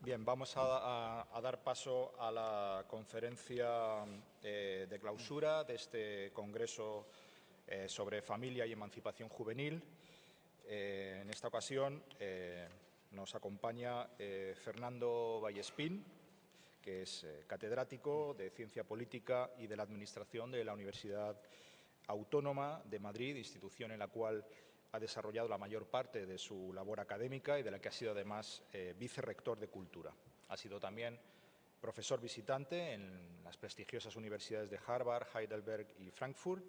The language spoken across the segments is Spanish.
Bien, vamos a dar paso a la conferencia de clausura de este Congreso sobre Familia y Emancipación Juvenil. En esta ocasión nos acompaña Fernando Vallespín, que es catedrático de Ciencia Política y de la Administración de la Universidad Autónoma de Madrid, institución en la cual ha desarrollado la mayor parte de su labor académica y de la que ha sido además vicerrector de Cultura. Ha sido también profesor visitante en las prestigiosas universidades de Harvard, Heidelberg y Frankfurt,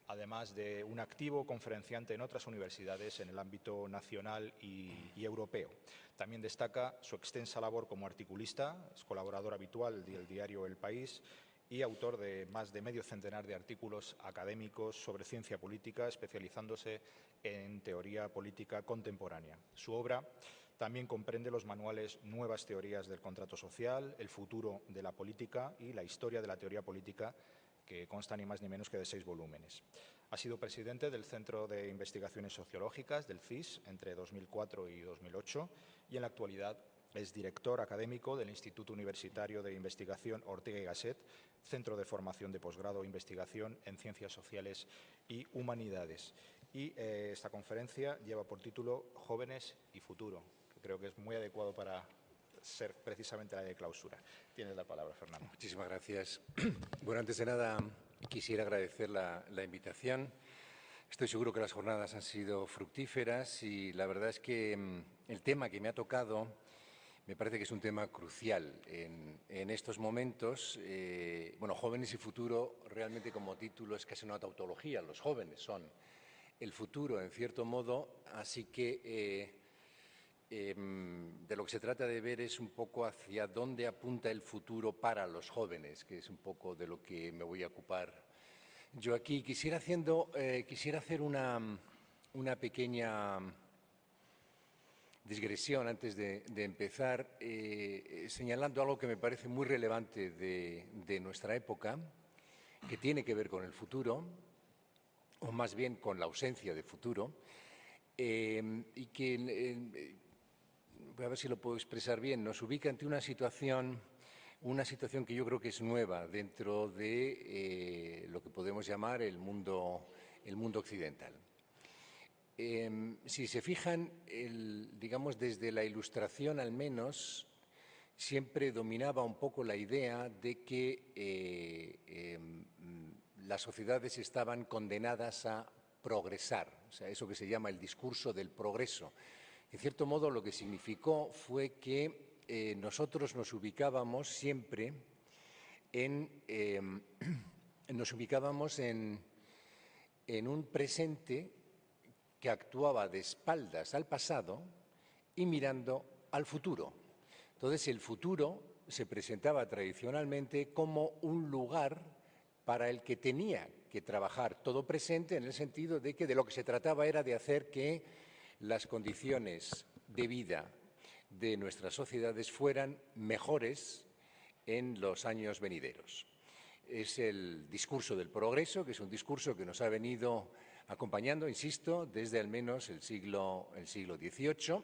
además de un activo conferenciante en otras universidades en el ámbito nacional y europeo. También destaca su extensa labor como articulista, es colaborador habitual del diario El País y autor de más de medio centenar de artículos académicos sobre ciencia política, especializándose en teoría política contemporánea. Su obra también comprende los manuales Nuevas teorías del contrato social, El futuro de la política y La historia de la teoría política, que consta ni más ni menos que de 6 volúmenes. Ha sido presidente del Centro de Investigaciones Sociológicas, del CIS, entre 2004 y 2008 y en la actualidad es director académico del Instituto Universitario de Investigación Ortega y Gasset, Centro de Formación de Posgrado e Investigación en Ciencias Sociales y Humanidades. Y esta conferencia lleva por título Jóvenes y Futuro, que creo que es muy adecuado para ser precisamente la de clausura. Tienes la palabra, Fernando. Muchísimas gracias. Bueno, antes de nada, quisiera agradecer la invitación. Estoy seguro que las jornadas han sido fructíferas y la verdad es que el tema que me ha tocado me parece que es un tema crucial en estos momentos. Bueno, Jóvenes y Futuro, realmente como título es casi una tautología. Los jóvenes son el futuro, en cierto modo, así que de lo que se trata de ver es un poco hacia dónde apunta el futuro para los jóvenes, que es un poco de lo que me voy a ocupar yo aquí. Quisiera hacer una pequeña digresión antes de empezar, señalando algo que me parece muy relevante de nuestra época, que tiene que ver con el futuro, o más bien con la ausencia de futuro, y que, voy a ver si lo puedo expresar bien, nos ubica ante una situación que yo creo que es nueva dentro de lo que podemos llamar el mundo occidental. Si se fijan, digamos desde la Ilustración al menos, siempre dominaba un poco la idea de que las sociedades estaban condenadas a progresar, o sea, eso que se llama el discurso del progreso. En cierto modo, lo que significó fue que nosotros nos ubicábamos siempre en un presente que actuaba de espaldas al pasado y mirando al futuro. Entonces, el futuro se presentaba tradicionalmente como un lugar para el que tenía que trabajar todo presente, en el sentido de que de lo que se trataba era de hacer que las condiciones de vida de nuestras sociedades fueran mejores en los años venideros. Es el discurso del progreso, que es un discurso que nos ha venido acompañando, insisto, desde al menos el siglo XVIII,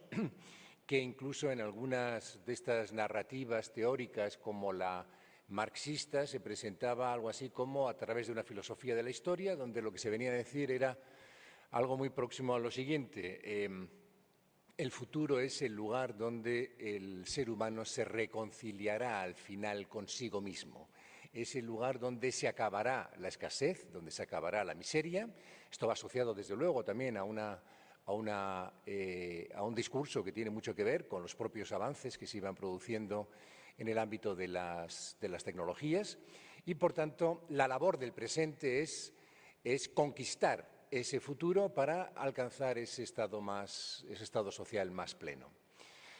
que incluso en algunas de estas narrativas teóricas como la marxista se presentaba algo así como a través de una filosofía de la historia, donde lo que se venía a decir era algo muy próximo a lo siguiente. El futuro es el lugar donde el ser humano se reconciliará al final consigo mismo. Es el lugar donde se acabará la escasez, donde se acabará la miseria. Esto va asociado, desde luego, también a un discurso que tiene mucho que ver con los propios avances que se iban produciendo en el ámbito de las tecnologías. Y, por tanto, la labor del presente es conquistar ese futuro para alcanzar ese estado social más pleno.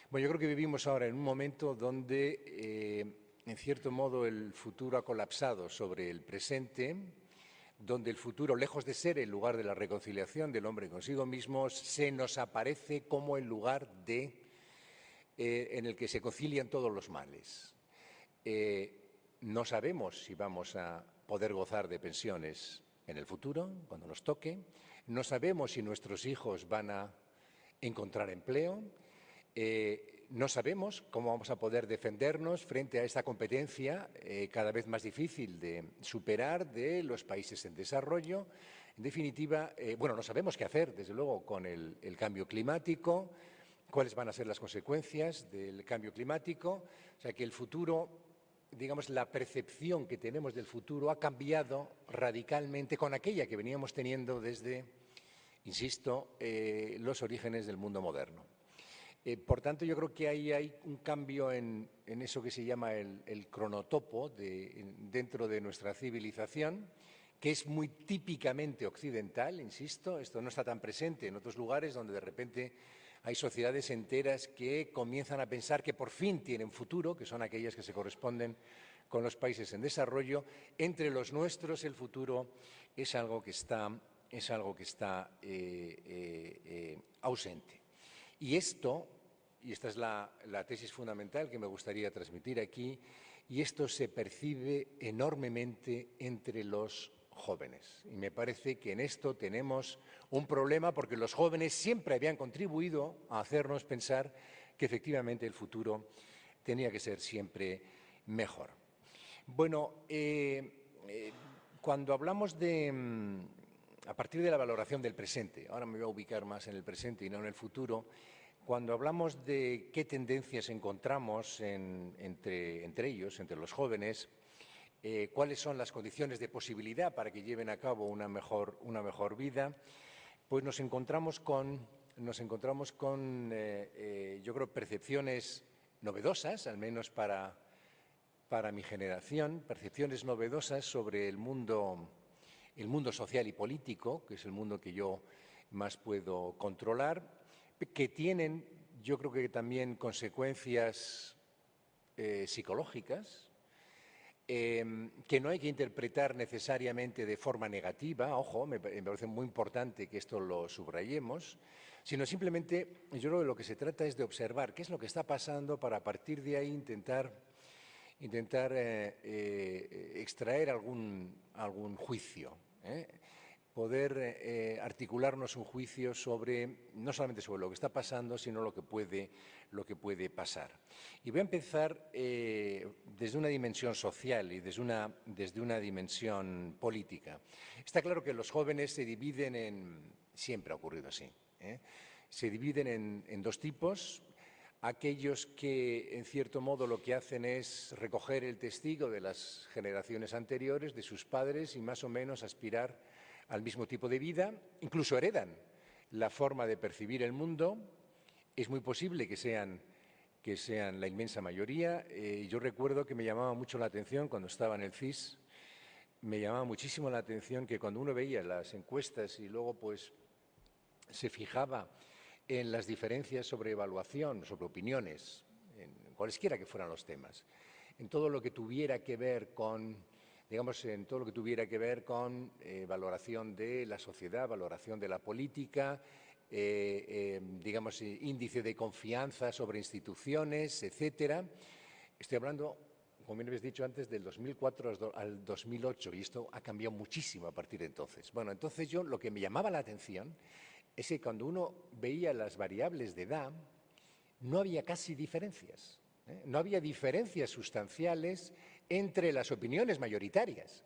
Bueno, yo creo que vivimos ahora en un momento donde, en cierto modo, el futuro ha colapsado sobre el presente, donde el futuro, lejos de ser el lugar de la reconciliación del hombre consigo mismo, se nos aparece como el lugar en el que se concilian todos los males. No sabemos si vamos a poder gozar de pensiones en el futuro, cuando nos toque. No sabemos si nuestros hijos van a encontrar empleo. no sabemos cómo vamos a poder defendernos frente a esta competencia cada vez más difícil de superar de los países en desarrollo. En definitiva, bueno, no sabemos qué hacer, desde luego, con el cambio climático, cuáles van a ser las consecuencias del cambio climático. O sea, que el futuro, digamos, la percepción que tenemos del futuro ha cambiado radicalmente con aquella que veníamos teniendo desde, insisto, los orígenes del mundo moderno. Por tanto, yo creo que ahí hay un cambio en eso que se llama el cronotopo dentro de nuestra civilización, que es muy típicamente occidental, insisto. Esto no está tan presente en otros lugares donde de repente hay sociedades enteras que comienzan a pensar que por fin tienen futuro, que son aquellas que se corresponden con los países en desarrollo. Entre los nuestros el futuro es algo que está ausente. Y esta es la tesis fundamental que me gustaría transmitir aquí, y esto se percibe enormemente entre los jóvenes. Y me parece que en esto tenemos un problema, porque los jóvenes siempre habían contribuido a hacernos pensar que efectivamente el futuro tenía que ser siempre mejor. Bueno, cuando hablamos a partir de la valoración del presente, ahora me voy a ubicar más en el presente y no en el futuro, cuando hablamos de qué tendencias encontramos entre ellos, entre los jóvenes, cuáles son las condiciones de posibilidad para que lleven a cabo una mejor vida, pues nos encontramos con yo creo, percepciones novedosas, al menos para mi generación, percepciones novedosas sobre el mundo social y político, que es el mundo que yo más puedo controlar, que tienen, yo creo que también, consecuencias psicológicas, que no hay que interpretar necesariamente de forma negativa. Ojo, me parece muy importante que esto lo subrayemos, sino simplemente, yo creo que lo que se trata es de observar qué es lo que está pasando para, a partir de ahí, intentar extraer algún juicio, poder articularnos un juicio no solamente sobre lo que está pasando, sino lo que puede pasar. Y voy a empezar desde una dimensión social y desde una dimensión política. Está claro que los jóvenes se dividen siempre ha ocurrido así, se dividen en dos tipos: aquellos que, en cierto modo, lo que hacen es recoger el testigo de las generaciones anteriores, de sus padres, y más o menos aspirar al mismo tipo de vida, incluso heredan la forma de percibir el mundo. Es muy posible que sean la inmensa mayoría. Yo recuerdo que me llamaba mucho la atención cuando estaba en el CIS, me llamaba muchísimo la atención que cuando uno veía las encuestas y luego pues se fijaba en las diferencias sobre evaluación, sobre opiniones, en cualesquiera que fueran los temas, en todo lo que tuviera que ver con, digamos, valoración de la sociedad, valoración de la política, digamos, índice de confianza sobre instituciones, etcétera. Estoy hablando, como bien habéis dicho antes, del 2004 al 2008, y esto ha cambiado muchísimo a partir de entonces. Bueno, entonces lo que me llamaba la atención es que cuando uno veía las variables de edad, no había casi diferencias, no había diferencias sustanciales entre las opiniones mayoritarias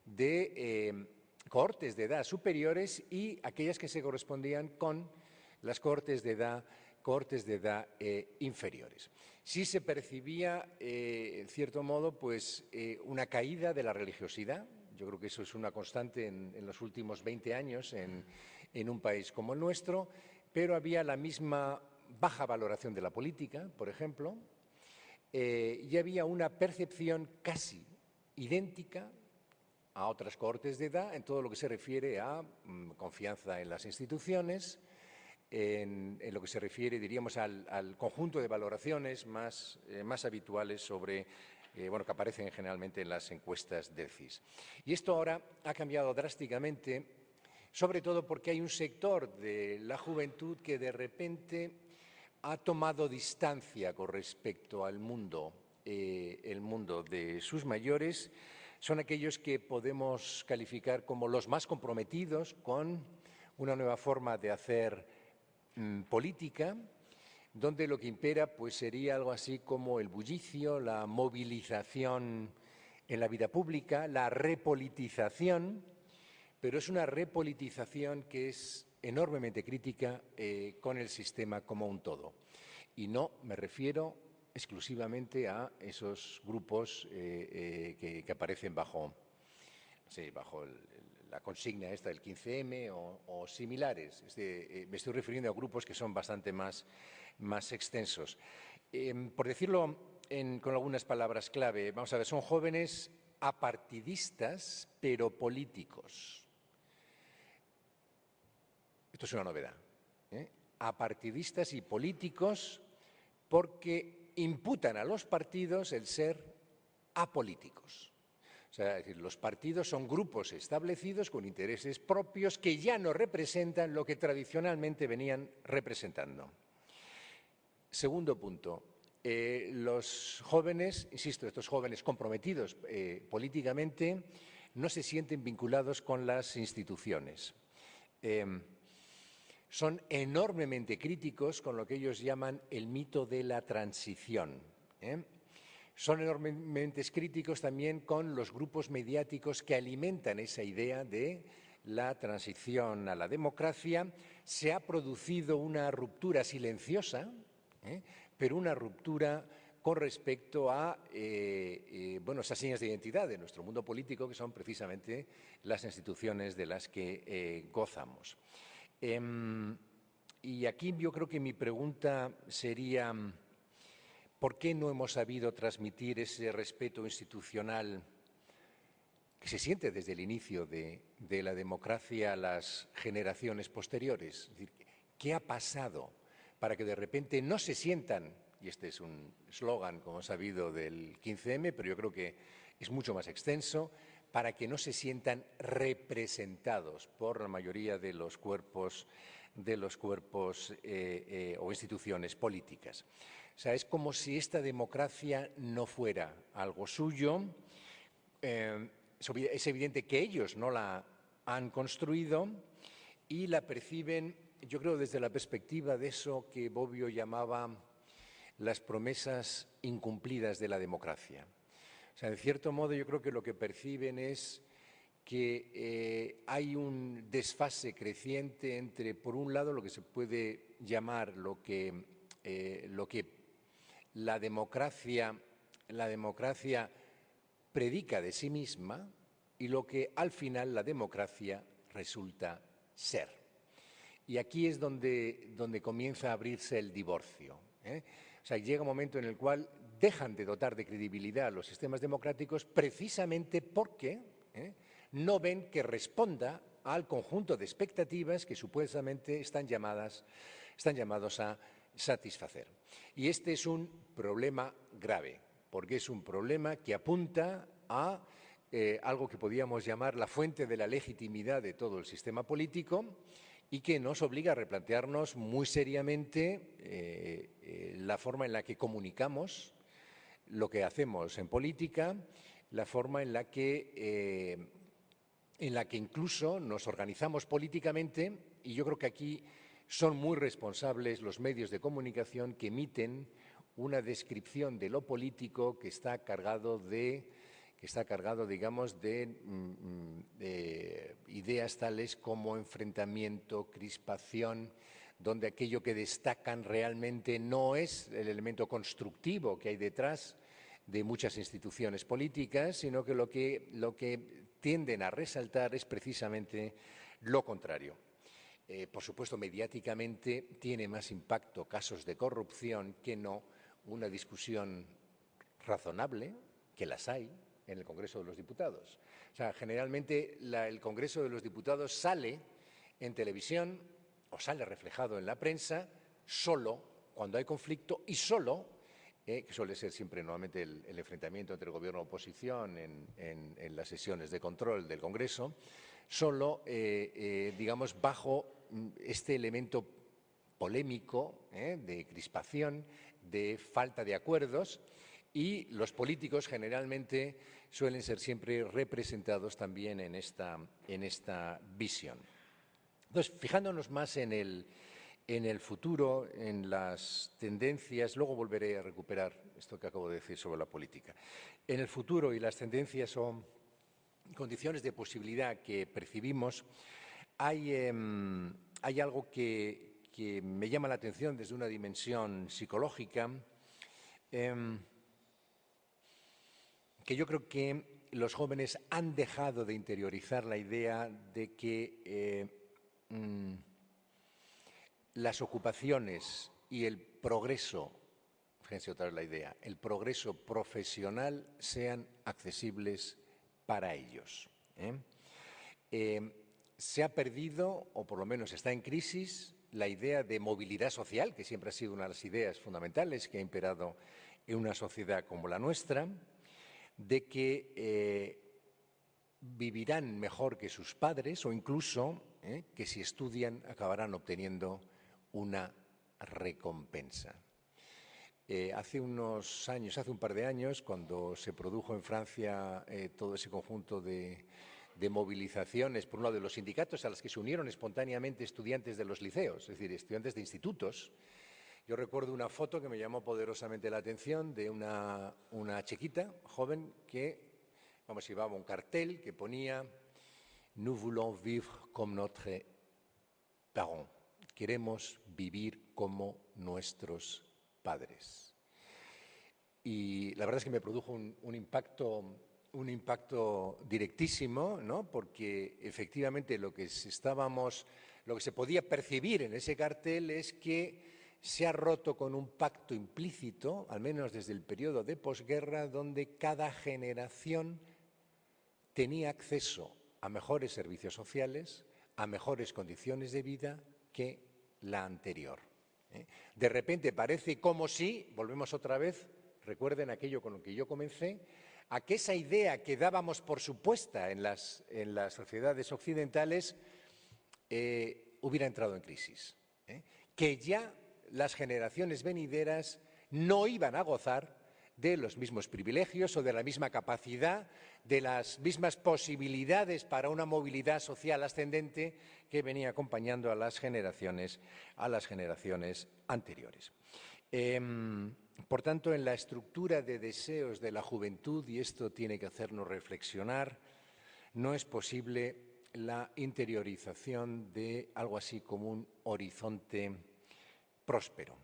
de cohortes de edad superiores y aquellas que se correspondían con las cohortes de edad inferiores. Sí se percibía, en cierto modo, pues, una caída de la religiosidad. Yo creo que eso es una constante en los últimos 20 años en un país como el nuestro, pero había la misma baja valoración de la política, por ejemplo, y había una percepción casi idéntica a otras cohortes de edad en todo lo que se refiere a confianza en las instituciones, en lo que se refiere, diríamos, al conjunto de valoraciones más habituales sobre, bueno, que aparecen generalmente en las encuestas del CIS. Y esto ahora ha cambiado drásticamente, sobre todo porque hay un sector de la juventud que de repente ha tomado distancia con respecto al mundo, el mundo de sus mayores. Son aquellos que podemos calificar como los más comprometidos con una nueva forma de hacer política, donde lo que impera pues, sería algo así como el bullicio, la movilización en la vida pública, la repolitización, pero es una repolitización que es enormemente crítica con el sistema como un todo. Y no me refiero exclusivamente a esos grupos que aparecen bajo la consigna esta del 15M o similares. Me estoy refiriendo a grupos que son bastante más extensos. Por decirlo con algunas palabras clave, vamos a ver, son jóvenes apartidistas pero políticos. Esto es una novedad. Apartidistas y políticos porque imputan a los partidos el ser apolíticos. O sea, es decir, los partidos son grupos establecidos con intereses propios que ya no representan lo que tradicionalmente venían representando. Segundo punto, los jóvenes, insisto, estos jóvenes comprometidos políticamente, no se sienten vinculados con las instituciones. Son enormemente críticos con lo que ellos llaman el mito de la transición. Son enormemente críticos también con los grupos mediáticos que alimentan esa idea de la transición a la democracia. Se ha producido una ruptura silenciosa, pero una ruptura con respecto a esas señas de identidad de nuestro mundo político, que son precisamente las instituciones de las que gozamos. Y aquí yo creo que mi pregunta sería, ¿por qué no hemos sabido transmitir ese respeto institucional que se siente desde el inicio de la democracia a las generaciones posteriores? Es decir, ¿qué ha pasado para que de repente no se sientan, y este es un eslogan, como sabido, del 15M, pero yo creo que es mucho más extenso, para que no se sientan representados por la mayoría de los cuerpos o instituciones políticas? O sea, es como si esta democracia no fuera algo suyo. Es evidente que ellos no la han construido y la perciben, yo creo, desde la perspectiva de eso que Bobbio llamaba las promesas incumplidas de la democracia. O sea, en cierto modo, yo creo que lo que perciben es que hay un desfase creciente entre, por un lado, lo que se puede llamar lo que la democracia predica de sí misma y lo que al final la democracia resulta ser. Y aquí es donde comienza a abrirse el divorcio. O sea, llega un momento en el cual dejan de dotar de credibilidad a los sistemas democráticos precisamente porque no ven que responda al conjunto de expectativas que supuestamente están llamados a satisfacer. Y este es un problema grave, porque es un problema que apunta a algo que podríamos llamar la fuente de la legitimidad de todo el sistema político y que nos obliga a replantearnos muy seriamente la forma en la que comunicamos lo que hacemos en política, la forma en la que incluso nos organizamos políticamente, y yo creo que aquí son muy responsables los medios de comunicación que emiten una descripción de lo político que está cargado, digamos, de ideas tales como enfrentamiento, crispación, donde aquello que destacan realmente no es el elemento constructivo que hay detrás de muchas instituciones políticas, sino que lo que tienden a resaltar es precisamente lo contrario. Por supuesto, mediáticamente tiene más impacto casos de corrupción que no una discusión razonable, que las hay en el Congreso de los Diputados. O sea, generalmente el Congreso de los Diputados sale en televisión o sale reflejado en la prensa solo cuando hay conflicto y solo, que suele ser siempre normalmente el enfrentamiento entre gobierno y oposición en las sesiones de control del Congreso, solo, digamos, bajo este elemento polémico, de crispación, de falta de acuerdos, y los políticos generalmente suelen ser siempre representados también en esta visión. Entonces, fijándonos más en en el futuro, en las tendencias, luego volveré a recuperar esto que acabo de decir sobre la política, en el futuro y las tendencias o condiciones de posibilidad que percibimos, hay algo que me llama la atención desde una dimensión psicológica, que yo creo que los jóvenes han dejado de interiorizar la idea de que las ocupaciones y el progreso, fíjense otra vez la idea, el progreso profesional sean accesibles para ellos. Se ha perdido, o por lo menos está en crisis, la idea de movilidad social, que siempre ha sido una de las ideas fundamentales que ha imperado en una sociedad como la nuestra, de que vivirán mejor que sus padres o incluso que si estudian acabarán obteniendo una recompensa. Hace unos años, hace un par de años, cuando se produjo en Francia todo ese conjunto de movilizaciones por uno de los sindicatos a los que se unieron espontáneamente estudiantes de los liceos, es decir, estudiantes de institutos, yo recuerdo una foto que me llamó poderosamente la atención de una chiquita joven que, llevaba un cartel que ponía «Nous voulons vivre comme notre parents». Queremos vivir como nuestros padres. Y la verdad es que me produjo un impacto directísimo, ¿no? Porque efectivamente lo que se podía percibir en ese cartel es que se ha roto con un pacto implícito, al menos desde el periodo de posguerra, donde cada generación tenía acceso a mejores servicios sociales, a mejores condiciones de vida que la anterior. De repente parece como si, volvemos otra vez, recuerden aquello con lo que yo comencé, a que esa idea que dábamos por supuesta en las sociedades occidentales hubiera entrado en crisis, que ya las generaciones venideras no iban a gozar de los mismos privilegios o de la misma capacidad, de las mismas posibilidades para una movilidad social ascendente que venía acompañando a las generaciones anteriores. Por tanto, en la estructura de deseos de la juventud, y esto tiene que hacernos reflexionar, no es posible la interiorización de algo así como un horizonte próspero.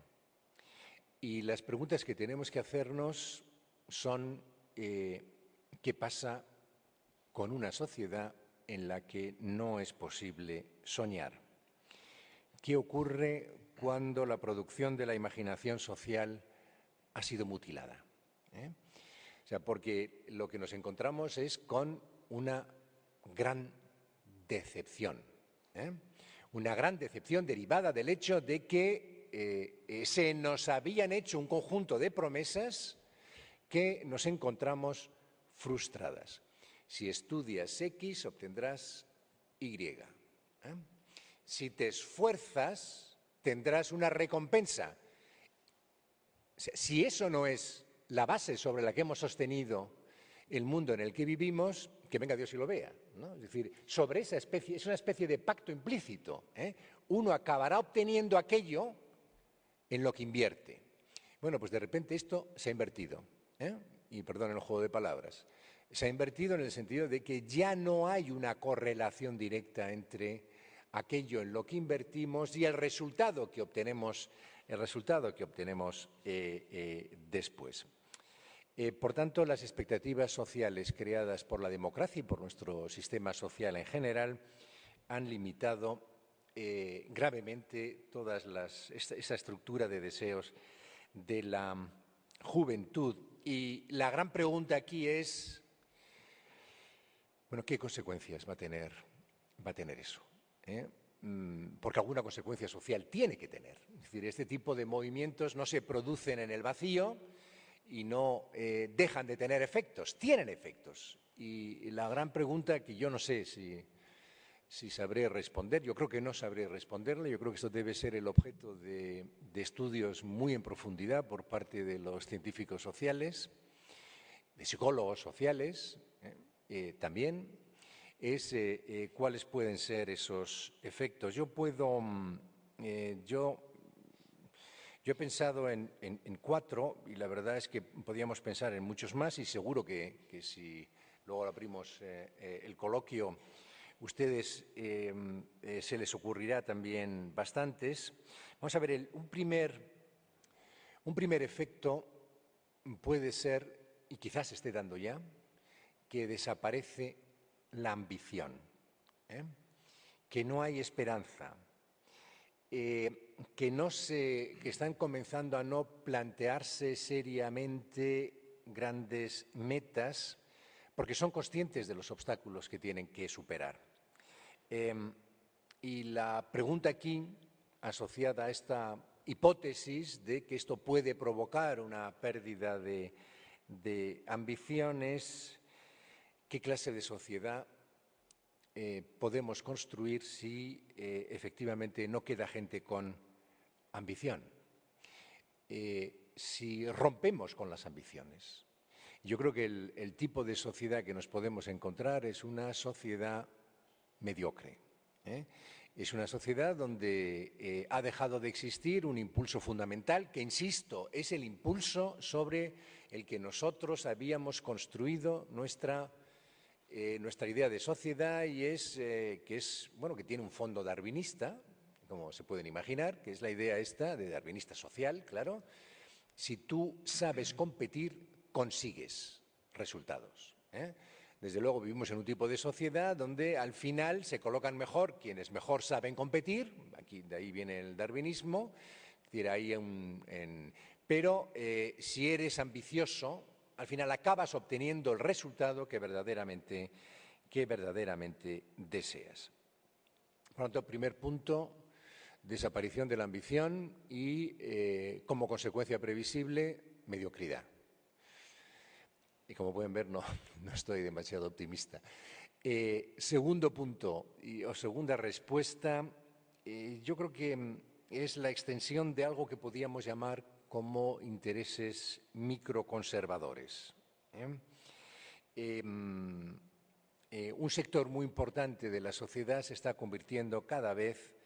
Y las preguntas que tenemos que hacernos son ¿qué pasa con una sociedad en la que no es posible soñar? ¿Qué ocurre cuando la producción de la imaginación social ha sido mutilada? O sea, porque lo que nos encontramos es con una gran decepción. Una gran decepción derivada del hecho de que se nos habían hecho un conjunto de promesas que nos encontramos frustradas. Si estudias X, obtendrás Y. Si te esfuerzas, tendrás una recompensa. Si eso no es la base sobre la que hemos sostenido el mundo en el que vivimos, que venga Dios y lo vea, ¿no? Es decir, sobre esa especie, es una especie de pacto implícito. Uno acabará obteniendo aquello en lo que invierte. Bueno, pues de repente esto se ha invertido, y perdonen el juego de palabras, se ha invertido en el sentido de que ya no hay una correlación directa entre aquello en lo que invertimos y el resultado que obtenemos, después. Por tanto, las expectativas sociales creadas por la democracia y por nuestro sistema social en general han limitado gravemente toda esa estructura de deseos de la juventud. Y la gran pregunta aquí es, bueno, ¿qué consecuencias va a tener eso? Porque alguna consecuencia social tiene que tener. Es decir, este tipo de movimientos no se producen en el vacío y no dejan de tener efectos, tienen efectos. Y la gran pregunta que yo no sé si sabré responder, yo creo que no sabré responderle, yo creo que esto debe ser el objeto de estudios muy en profundidad por parte de los científicos sociales, de psicólogos sociales también, es cuáles pueden ser esos efectos. Yo puedo Yo he pensado en 4 y la verdad es que podíamos pensar en muchos más y seguro que si luego abrimos el coloquio, ustedes se les ocurrirá también bastantes. Vamos a ver, un primer efecto puede ser, y quizás se esté dando ya, que desaparece la ambición, que no hay esperanza, que están comenzando a no plantearse seriamente grandes metas porque son conscientes de los obstáculos que tienen que superar. Y la pregunta aquí, asociada a esta hipótesis de que esto puede provocar una pérdida de ambiciones, ¿qué clase de sociedad podemos construir si efectivamente no queda gente con ambición? Si rompemos con las ambiciones. Yo creo que el tipo de sociedad que nos podemos encontrar es una sociedad mediocre. Es una sociedad donde ha dejado de existir un impulso fundamental que, insisto, es el impulso sobre el que nosotros habíamos construido nuestra idea de sociedad y que tiene un fondo darwinista, como se pueden imaginar, que es la idea esta de darwinista social, claro. Si tú sabes competir, consigues resultados. Desde luego vivimos en un tipo de sociedad donde al final se colocan mejor quienes mejor saben competir, de ahí viene el darwinismo, pero si eres ambicioso, al final acabas obteniendo el resultado que verdaderamente deseas. Por lo tanto, primer punto, desaparición de la ambición y, como consecuencia previsible, mediocridad. Y como pueden ver, no estoy demasiado optimista. Segundo punto, o segunda respuesta, yo creo que es la extensión de algo que podríamos llamar como intereses microconservadores. Un sector muy importante de la sociedad se está convirtiendo cada vez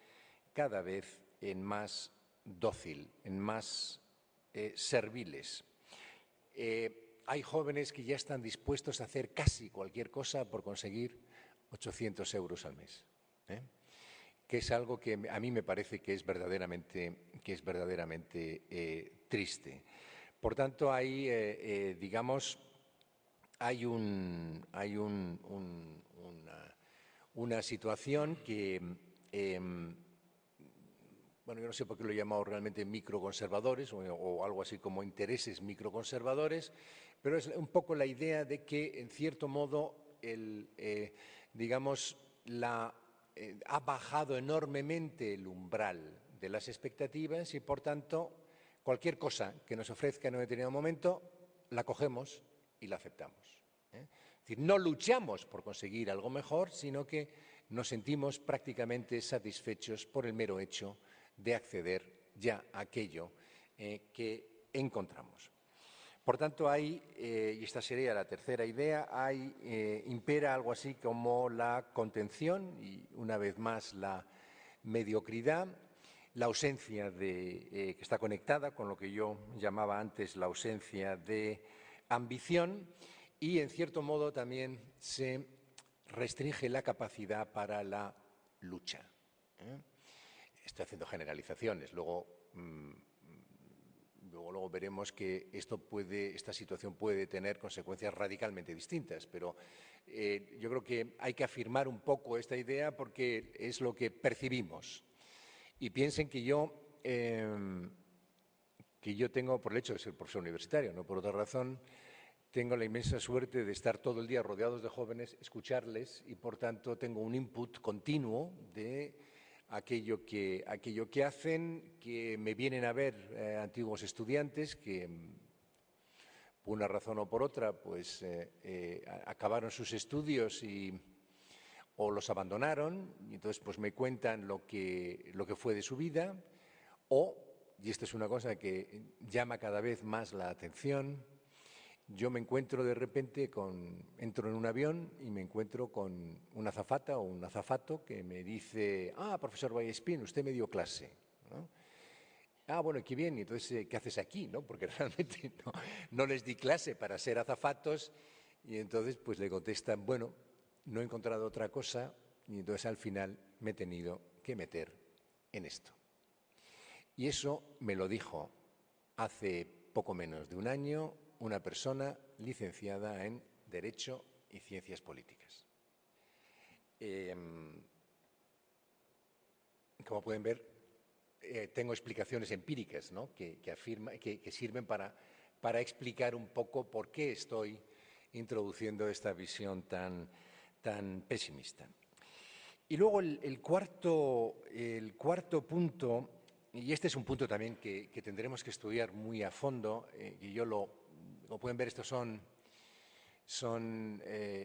en más dócil, en más serviles. Hay jóvenes que ya están dispuestos a hacer casi cualquier cosa por conseguir 800 euros al mes, que es algo que a mí me parece que es verdaderamente triste. Por tanto, hay una situación que, yo no sé por qué lo he llamado realmente microconservadores o algo así como intereses microconservadores, pero es un poco la idea de que, en cierto modo, ha bajado enormemente el umbral de las expectativas y, por tanto, cualquier cosa que nos ofrezca en un determinado momento, la cogemos y la aceptamos. Es decir, no luchamos por conseguir algo mejor, sino que nos sentimos prácticamente satisfechos por el mero hecho de acceder ya a aquello que encontramos. Por tanto, y esta sería la tercera idea, impera algo así como la contención y, una vez más, la mediocridad, la ausencia que está conectada con lo que yo llamaba antes la ausencia de ambición y, en cierto modo, también se restringe la capacidad para la lucha. Estoy haciendo generalizaciones, luego veremos que esta situación puede tener consecuencias radicalmente distintas, pero yo creo que hay que afirmar un poco esta idea porque es lo que percibimos. Y piensen que yo tengo, por el hecho de ser profesor universitario, no por otra razón, tengo la inmensa suerte de estar todo el día rodeados de jóvenes, escucharles y, por tanto, tengo un input continuo de aquello que hacen, que me vienen a ver antiguos estudiantes que, por una razón o por otra, pues acabaron sus estudios o los abandonaron, y entonces pues me cuentan lo que fue de su vida, y esta es una cosa que llama cada vez más la atención, yo me encuentro de repente entro en un avión y me encuentro con una azafata o un azafato que me dice: profesor Vallespín, usted me dio clase, ¿no? Bueno, qué bien, y entonces, ¿qué haces aquí, no? Porque realmente no les di clase para ser azafatos, y entonces pues le contestan: bueno, no he encontrado otra cosa, y entonces al final me he tenido que meter en esto. Y eso me lo dijo hace poco menos de un año una persona licenciada en Derecho y Ciencias Políticas. Como pueden ver, tengo explicaciones empíricas, ¿no?, que sirven para explicar un poco por qué estoy introduciendo esta visión tan pesimista. Y luego el cuarto punto, y este es un punto también que tendremos que estudiar muy a fondo, y como pueden ver, estos son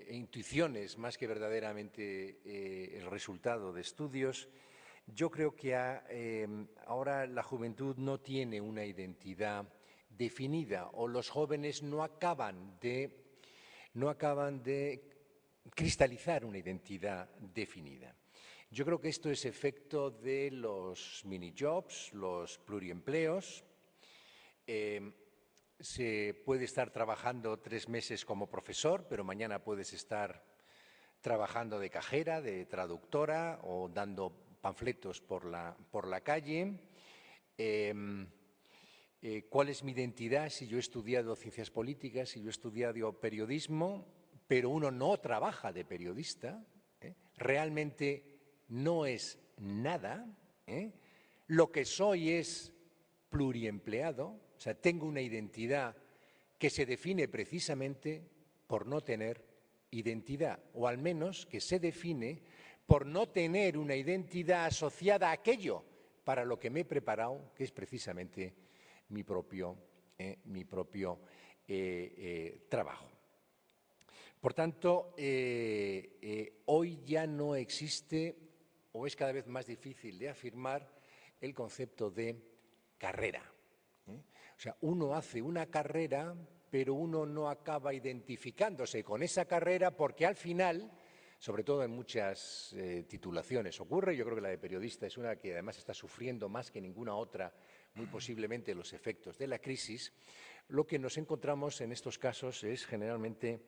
intuiciones más que verdaderamente el resultado de estudios. Yo creo que ahora la juventud no tiene una identidad definida, o los jóvenes no acaban de cristalizar una identidad definida. Yo creo que esto es efecto de los mini-jobs, los pluriempleos. Se puede estar trabajando 3 meses como profesor, pero mañana puedes estar trabajando de cajera, de traductora o dando panfletos por la calle. ¿Cuál es mi identidad si yo he estudiado ciencias políticas, si yo he estudiado periodismo, pero uno no trabaja de periodista? Realmente no es nada. Lo que soy es pluriempleado, o sea, tengo una identidad que se define precisamente por no tener identidad, o al menos que se define por no tener una identidad asociada a aquello para lo que me he preparado, que es precisamente mi propio trabajo. Por tanto, hoy ya no existe, o es cada vez más difícil de afirmar, el concepto de carrera. O sea, uno hace una carrera, pero uno no acaba identificándose con esa carrera porque al final, sobre todo en muchas titulaciones ocurre, yo creo que la de periodista es una que además está sufriendo más que ninguna otra, muy posiblemente, los efectos de la crisis. Lo que nos encontramos en estos casos es generalmente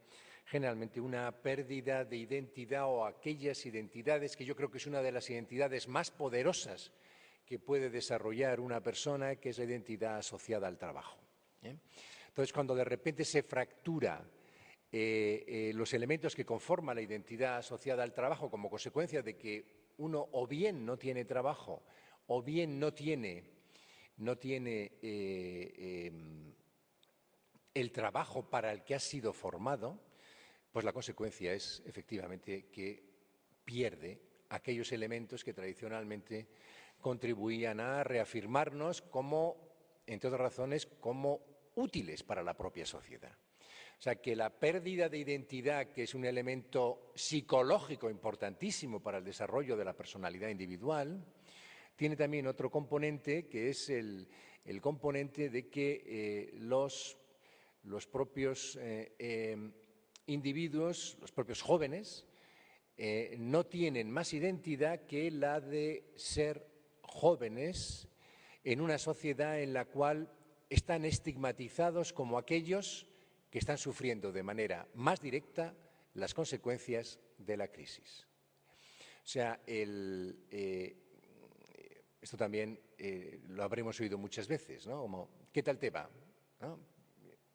una pérdida de identidad, o aquellas identidades que yo creo que es una de las identidades más poderosas que puede desarrollar una persona, que es la identidad asociada al trabajo. Entonces, cuando de repente se fractura los elementos que conforman la identidad asociada al trabajo como consecuencia de que uno o bien no tiene trabajo o bien no tiene el trabajo para el que ha sido formado, pues la consecuencia es efectivamente que pierde aquellos elementos que tradicionalmente contribuían a reafirmarnos como, entre otras razones, como útiles para la propia sociedad. O sea, que la pérdida de identidad, que es un elemento psicológico importantísimo para el desarrollo de la personalidad individual, tiene también otro componente, que es el componente de que los propios individuos, los propios jóvenes, no tienen más identidad que la de ser jóvenes en una sociedad en la cual están estigmatizados como aquellos que están sufriendo de manera más directa las consecuencias de la crisis. O sea, esto también lo habremos oído muchas veces, ¿no? Como, ¿qué tal te va? ¿No?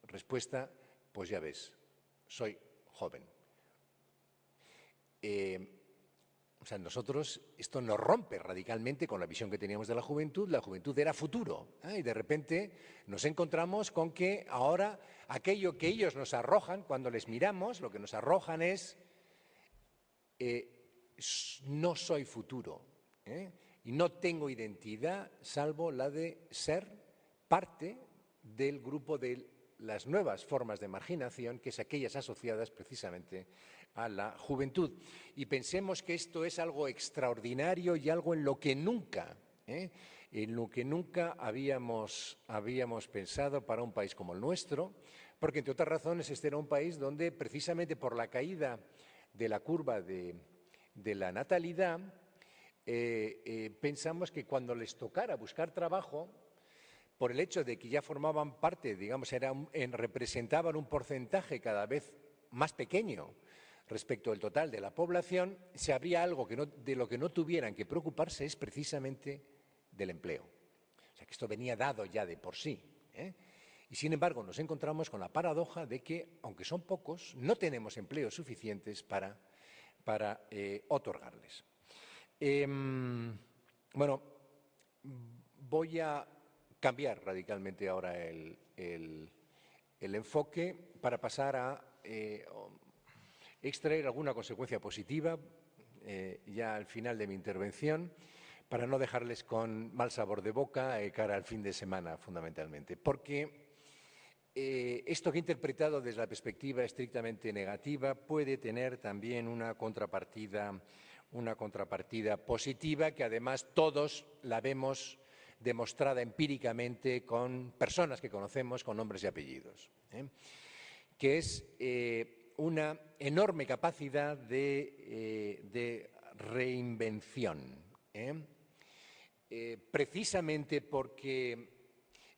Respuesta: pues ya ves, soy joven. O sea, nosotros, esto nos rompe radicalmente con la visión que teníamos de la juventud. La juventud era futuro, y de repente nos encontramos con que ahora aquello que ellos nos arrojan, cuando les miramos, lo que nos arrojan es no soy futuro, y no tengo identidad salvo la de ser parte del grupo de las nuevas formas de marginación, que es aquellas asociadas precisamente a la juventud. Y pensemos que esto es algo extraordinario y algo en lo que nunca en lo que nunca habíamos pensado para un país como el nuestro, porque, entre otras razones, este era un país donde, precisamente por la caída de la curva de la natalidad, pensamos que cuando les tocara buscar trabajo, por el hecho de que ya formaban parte, digamos, representaban un porcentaje cada vez más pequeño respecto al total de la población, si habría algo de lo que no tuvieran que preocuparse es precisamente del empleo. O sea, que esto venía dado ya de por sí, ¿eh? Y, sin embargo, nos encontramos con la paradoja de que, aunque son pocos, no tenemos empleos suficientes para otorgarles. Bueno, voy a cambiar radicalmente ahora el enfoque para pasar a extraer alguna consecuencia positiva ya al final de mi intervención, para no dejarles con mal sabor de boca cara al fin de semana, fundamentalmente. Porque esto que he interpretado desde la perspectiva estrictamente negativa puede tener también una contrapartida positiva, que además todos la vemos demostrada empíricamente con personas que conocemos con nombres y apellidos, que es una enorme capacidad de reinvención, precisamente porque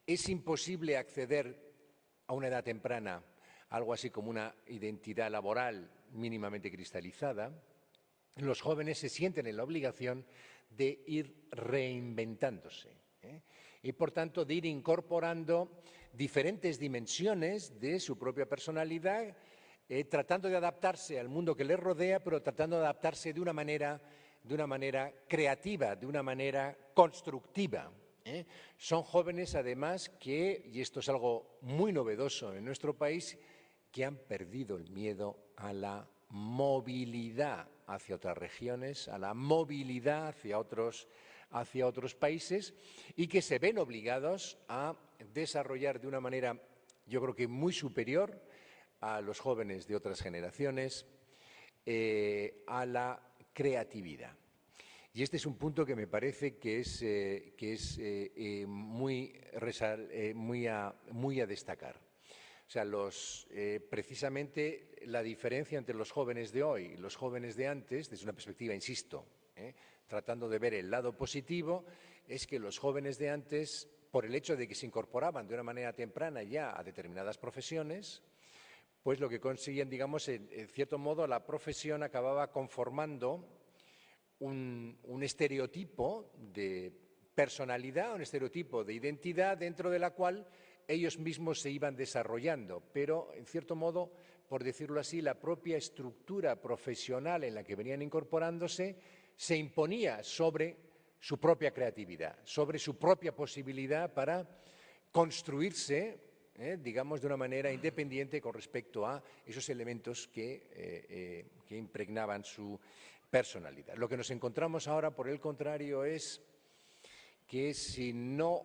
es imposible acceder a una edad temprana a algo así como una identidad laboral mínimamente cristalizada. Los jóvenes se sienten en la obligación de ir reinventándose, y, por tanto, de ir incorporando diferentes dimensiones de su propia personalidad, tratando de adaptarse al mundo que les rodea, pero tratando de adaptarse de una manera creativa, de una manera constructiva. Son jóvenes, además, y esto es algo muy novedoso en nuestro país, que han perdido el miedo a la movilidad hacia otras regiones, a la movilidad hacia otros países, y que se ven obligados a desarrollar de una manera, yo creo que muy superior a los jóvenes de otras generaciones, a la creatividad. Y este es un punto que me parece que es muy a destacar. O sea, precisamente la diferencia entre los jóvenes de hoy y los jóvenes de antes, desde una perspectiva, insisto, tratando de ver el lado positivo, es que los jóvenes de antes, por el hecho de que se incorporaban de una manera temprana ya a determinadas profesiones, pues lo que conseguían, digamos, en cierto modo, la profesión acababa conformando un estereotipo de personalidad, un estereotipo de identidad dentro de la cual ellos mismos se iban desarrollando, pero, en cierto modo, por decirlo así, la propia estructura profesional en la que venían incorporándose se imponía sobre su propia creatividad, sobre su propia posibilidad para construirse, digamos, de una manera independiente con respecto a esos elementos que impregnaban su personalidad. Lo que nos encontramos ahora, por el contrario, es que si no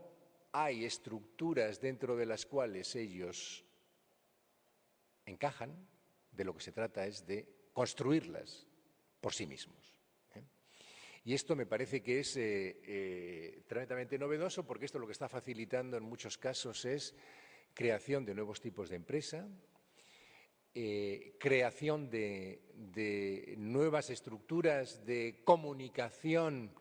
hay estructuras dentro de las cuales ellos encajan, de lo que se trata es de construirlas por sí mismos. Y esto me parece que es tremendamente novedoso, porque esto lo que está facilitando en muchos casos es creación de nuevos tipos de empresa, creación de nuevas estructuras de comunicación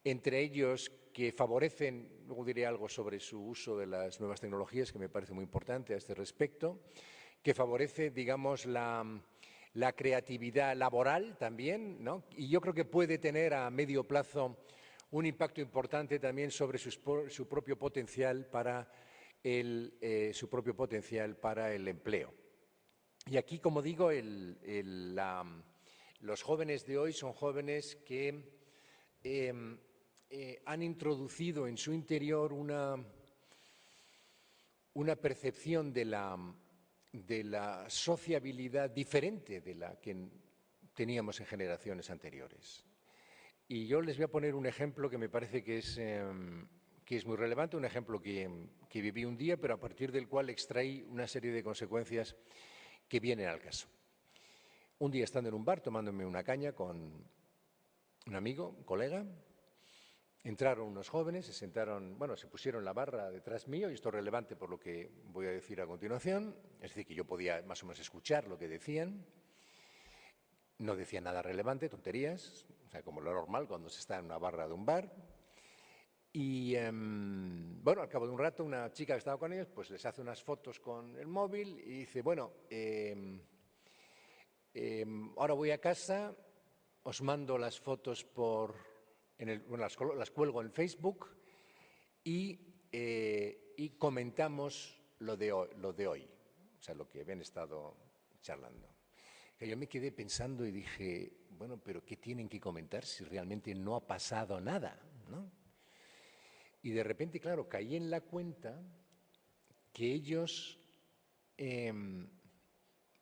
entre ellos que favorecen, luego diré algo sobre su uso de las nuevas tecnologías, que me parece muy importante a este respecto, que favorece, digamos, la creatividad laboral también, ¿no? Y yo creo que puede tener a medio plazo un impacto importante también sobre su propio potencial para el empleo. Y aquí, como digo, los jóvenes de hoy son jóvenes que han introducido en su interior una percepción de la sociabilidad diferente de la que teníamos en generaciones anteriores. Y yo les voy a poner un ejemplo que me parece que es muy relevante, un ejemplo que viví un día, pero a partir del cual extraí una serie de consecuencias que vienen al caso. Un día, estando en un bar tomándome una caña con un amigo, un colega, entraron unos jóvenes, se sentaron, bueno, se pusieron la barra detrás mío, y esto es relevante por lo que voy a decir a continuación, es decir, que yo podía más o menos escuchar lo que decían. No decían nada relevante, tonterías, o sea, como lo normal cuando se está en una barra de un bar. Y, bueno, al cabo de un rato, una chica que estaba con ellos, pues les hace unas fotos con el móvil y dice, bueno, ahora voy a casa, os mando las fotos bueno, las cuelgo en Facebook y comentamos lo de hoy, o sea, lo que habían estado charlando. Que yo me quedé pensando y dije, bueno, pero ¿qué tienen que comentar si realmente no ha pasado nada, ¿no? Y de repente, claro, caí en la cuenta que ellos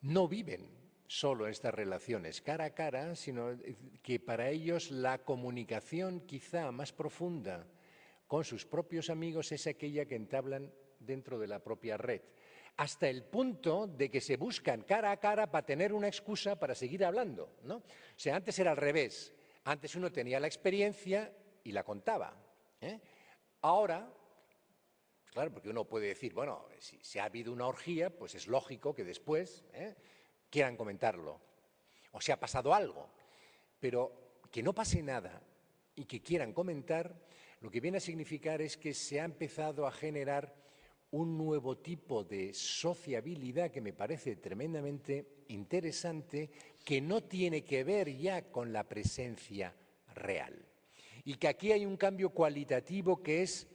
no viven solo estas relaciones cara a cara, sino que para ellos la comunicación quizá más profunda con sus propios amigos es aquella que entablan dentro de la propia red, hasta el punto de que se buscan cara a cara para tener una excusa para seguir hablando, ¿no? O sea, antes era al revés, antes uno tenía la experiencia y la contaba, ¿eh? Ahora, claro, porque uno puede decir, bueno, si ha habido una orgía, pues es lógico que después quieran comentarlo, o si ha pasado algo, pero que no pase nada y que quieran comentar, lo que viene a significar es que se ha empezado a generar un nuevo tipo de sociabilidad que me parece tremendamente interesante, que no tiene que ver ya con la presencia real. Y que aquí hay un cambio cualitativo que es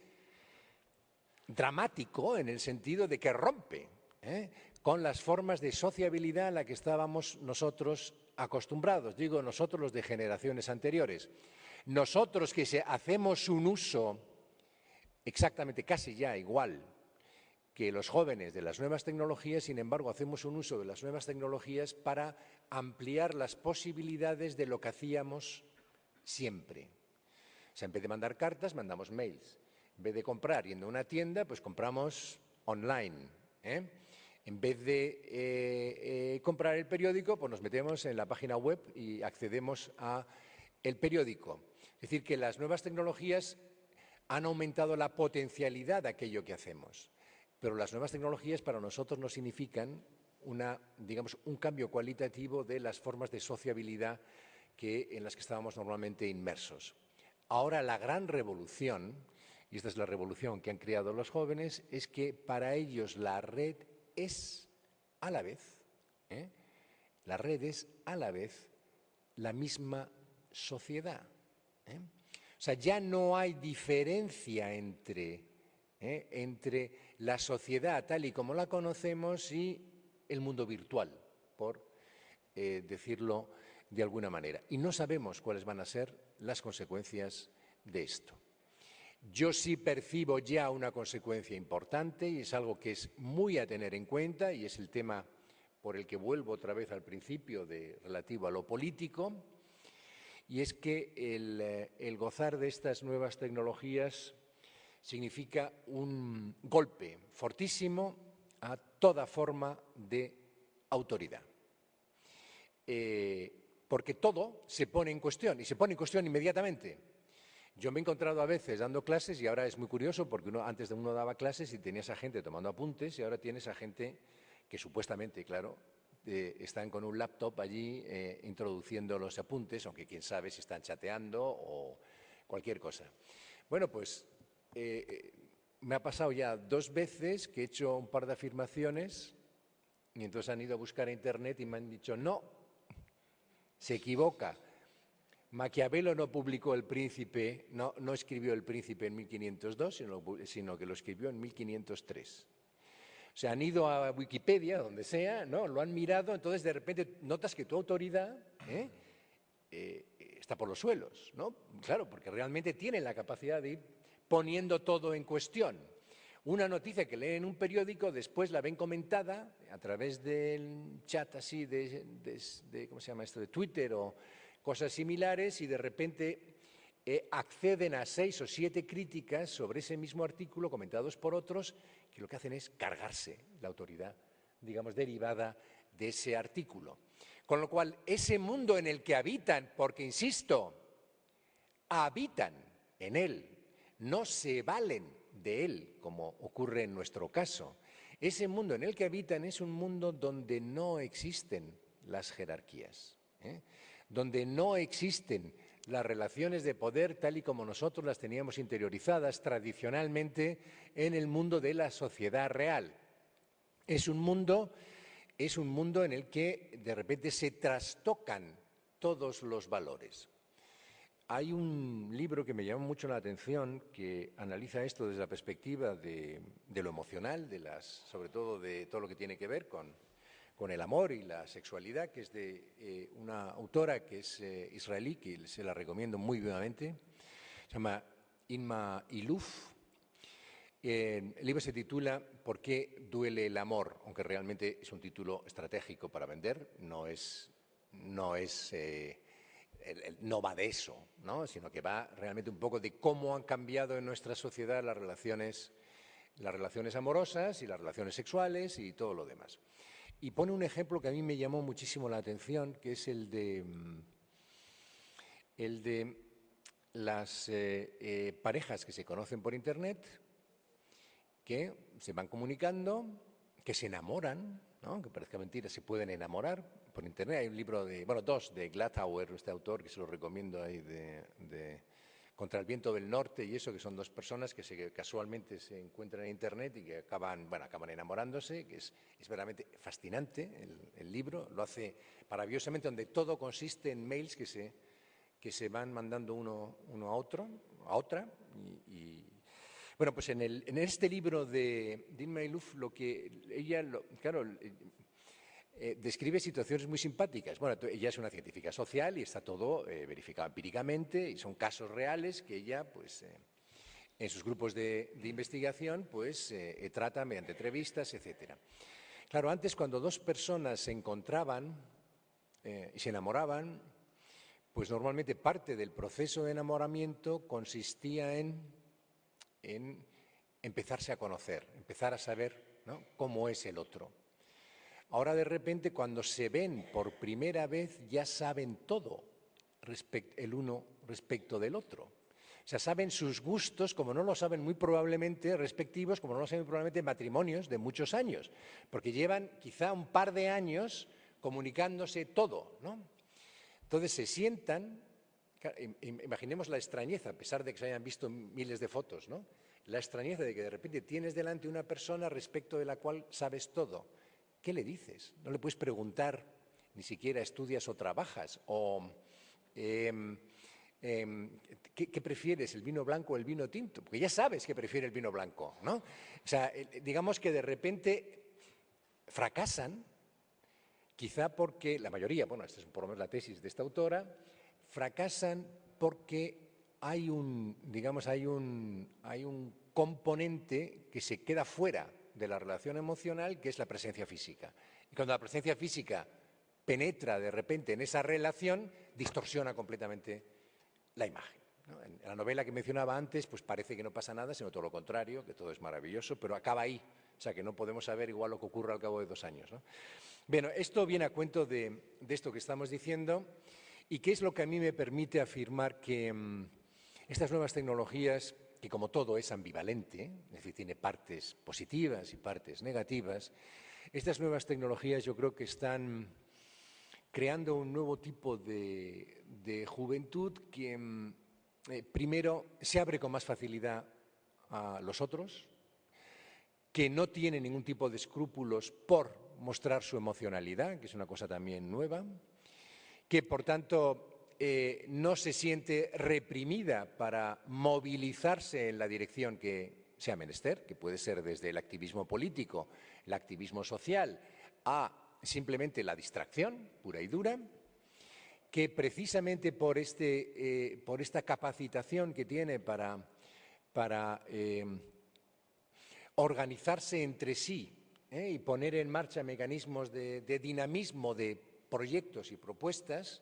dramático en el sentido de que rompe con las formas de sociabilidad a la que estábamos nosotros acostumbrados. Digo nosotros, los de generaciones anteriores. Nosotros que hacemos un uso exactamente casi ya igual que los jóvenes de las nuevas tecnologías, sin embargo, hacemos un uso de las nuevas tecnologías para ampliar las posibilidades de lo que hacíamos siempre. O sea, en vez de mandar cartas, mandamos mails. En vez de comprar yendo a una tienda, pues compramos online, En vez de comprar el periódico, pues nos metemos en la página web y accedemos a el periódico. Es decir, que las nuevas tecnologías han aumentado la potencialidad de aquello que hacemos, pero las nuevas tecnologías para nosotros no significan digamos, un cambio cualitativo de las formas de sociabilidad en las que estábamos normalmente inmersos. Ahora la gran revolución, y esta es la revolución que han creado los jóvenes, es que para ellos la red es a la vez, la misma sociedad. O sea, ya no hay diferencia entre la sociedad tal y como la conocemos y el mundo virtual, por decirlo de alguna manera. Y no sabemos cuáles van a ser las consecuencias de esto. Yo sí percibo ya una consecuencia importante y es algo que es muy a tener en cuenta y es el tema por el que vuelvo otra vez al principio relativo a lo político, y es que el gozar de estas nuevas tecnologías significa un golpe fortísimo a toda forma de autoridad. Porque todo se pone en cuestión y se pone en cuestión inmediatamente. Yo me he encontrado a veces dando clases y ahora es muy curioso porque antes uno daba clases y tenías a gente tomando apuntes y ahora tienes a gente que supuestamente, claro, están con un laptop allí introduciendo los apuntes, aunque quién sabe si están chateando o cualquier cosa. Bueno, pues me ha pasado ya 2 veces que he hecho un par de afirmaciones y entonces han ido a buscar a internet y me han dicho, no, se equivoca. Maquiavelo no publicó El Príncipe, no escribió El Príncipe en 1502, sino que lo escribió en 1503. O sea, han ido a Wikipedia, donde sea, ¿no? Lo han mirado, entonces de repente notas que tu autoridad está por los suelos, ¿no? Claro, porque realmente tienen la capacidad de ir poniendo todo en cuestión. Una noticia que leen en un periódico, después la ven comentada a través del chat así ¿cómo se llama esto?, de Twitter o cosas similares, y de repente acceden a 6 o 7 críticas sobre ese mismo artículo comentados por otros que lo que hacen es cargarse la autoridad, digamos, derivada de ese artículo. Con lo cual, ese mundo en el que habitan, porque insisto, habitan en él, no se valen de él, como ocurre en nuestro caso. Ese mundo en el que habitan es un mundo donde no existen las jerarquías, donde no existen las relaciones de poder tal y como nosotros las teníamos interiorizadas tradicionalmente en el mundo de la sociedad real. Es un mundo en el que de repente se trastocan todos los valores. Hay un libro que me llamó mucho la atención que analiza esto desde la perspectiva de lo emocional, sobre todo de todo lo que tiene que ver con el amor y la sexualidad, que es de una autora que es israelí, que se la recomiendo muy vivamente. Se llama Inma Iluf. El libro se titula ¿Por qué duele el amor? Aunque realmente es un título estratégico para vender, no va de eso, ¿no? Sino que va realmente un poco de cómo han cambiado en nuestra sociedad las relaciones amorosas y las relaciones sexuales y todo lo demás. Y pone un ejemplo que a mí me llamó muchísimo la atención, que es el de las parejas que se conocen por Internet, que se van comunicando, que se enamoran, ¿no? Que parezca mentira, se pueden enamorar por Internet. Hay un libro dos de Glatauer, este autor, que se lo recomiendo ahí, de Contra el viento del norte y eso, que son dos personas que casualmente se encuentran en Internet y que acaban enamorándose, que es verdaderamente fascinante el libro. Lo hace maravillosamente, donde todo consiste en mails que se van mandando uno a otra. Bueno, pues en este libro de Inma Iluf, lo que ella, describe situaciones muy simpáticas. Bueno, ella es una científica social y está todo verificado empíricamente y son casos reales que ella, pues, en sus grupos de investigación, pues, trata mediante entrevistas, etcétera. Claro, antes cuando dos personas se encontraban y se enamoraban, pues normalmente parte del proceso de enamoramiento consistía en empezarse a conocer, empezar a saber, ¿no?, cómo es el otro. Ahora, de repente, cuando se ven por primera vez, ya saben todo el uno respecto del otro. O sea, saben sus gustos, como no lo saben muy probablemente respectivos, como no lo saben probablemente matrimonios de muchos años, porque llevan quizá un par de años comunicándose todo, ¿no? Entonces se sientan, imaginemos la extrañeza, a pesar de que se hayan visto miles de fotos, ¿no? La extrañeza de que de repente tienes delante una persona respecto de la cual sabes todo. ¿Qué le dices? No le puedes preguntar, ni siquiera estudias o trabajas, o ¿qué prefieres, el vino blanco o el vino tinto? Porque ya sabes que prefiere el vino blanco, ¿no? O sea, digamos que de repente fracasan, quizá porque la mayoría, bueno, esta es por lo menos la tesis de esta autora, fracasan porque hay un componente que se queda fuera de la relación emocional, que es la presencia física. Y cuando la presencia física penetra de repente en esa relación, distorsiona completamente la imagen, ¿no? En la novela que mencionaba antes, pues parece que no pasa nada, sino todo lo contrario, que todo es maravilloso, pero acaba ahí. O sea, que no podemos saber igual lo que ocurre al cabo de 2 años, ¿no? Bueno, esto viene a cuento de esto que estamos diciendo y que es lo que a mí me permite afirmar que estas nuevas tecnologías, que como todo es ambivalente, es decir, tiene partes positivas y partes negativas, estas nuevas tecnologías yo creo que están creando un nuevo tipo de juventud que primero se abre con más facilidad a los otros, que no tiene ningún tipo de escrúpulos por mostrar su emocionalidad, que es una cosa también nueva, que por tanto no se siente reprimida para movilizarse en la dirección que sea menester, que puede ser desde el activismo político, el activismo social, a simplemente la distracción pura y dura, que precisamente por esta capacitación que tiene para organizarse entre sí y poner en marcha mecanismos de dinamismo de proyectos y propuestas,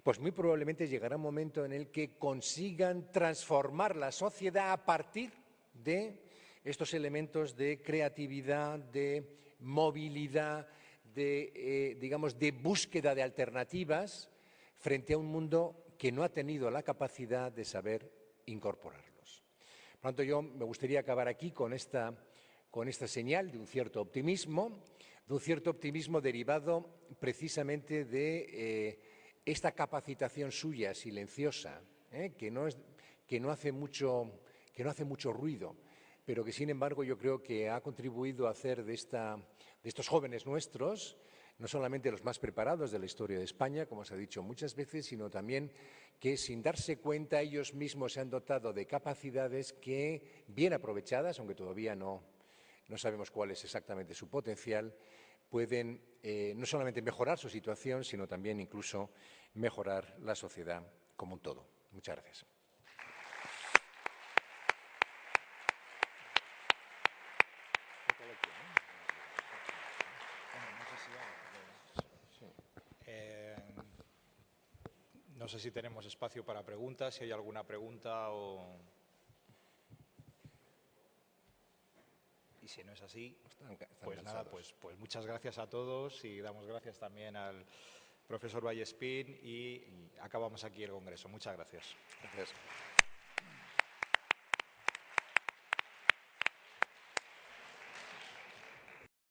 pues muy probablemente llegará un momento en el que consigan transformar la sociedad a partir de estos elementos de creatividad, de movilidad, de búsqueda de alternativas frente a un mundo que no ha tenido la capacidad de saber incorporarlos. Por lo tanto, yo me gustaría acabar aquí con esta señal de un cierto optimismo derivado precisamente de esta capacitación suya silenciosa, que no hace mucho ruido, pero que, sin embargo, yo creo que ha contribuido a hacer de estos jóvenes nuestros no solamente los más preparados de la historia de España, como se ha dicho muchas veces, sino también que, sin darse cuenta, ellos mismos se han dotado de capacidades que, bien aprovechadas, aunque todavía no sabemos cuál es exactamente su potencial, pueden no solamente mejorar su situación, sino también incluso mejorar la sociedad como un todo. Muchas gracias. No sé si tenemos espacio para preguntas, si hay alguna pregunta o... Y si no es así, pues nada, pues muchas gracias a todos y damos gracias también al profesor Vallespín y acabamos aquí el congreso. Muchas gracias. Gracias.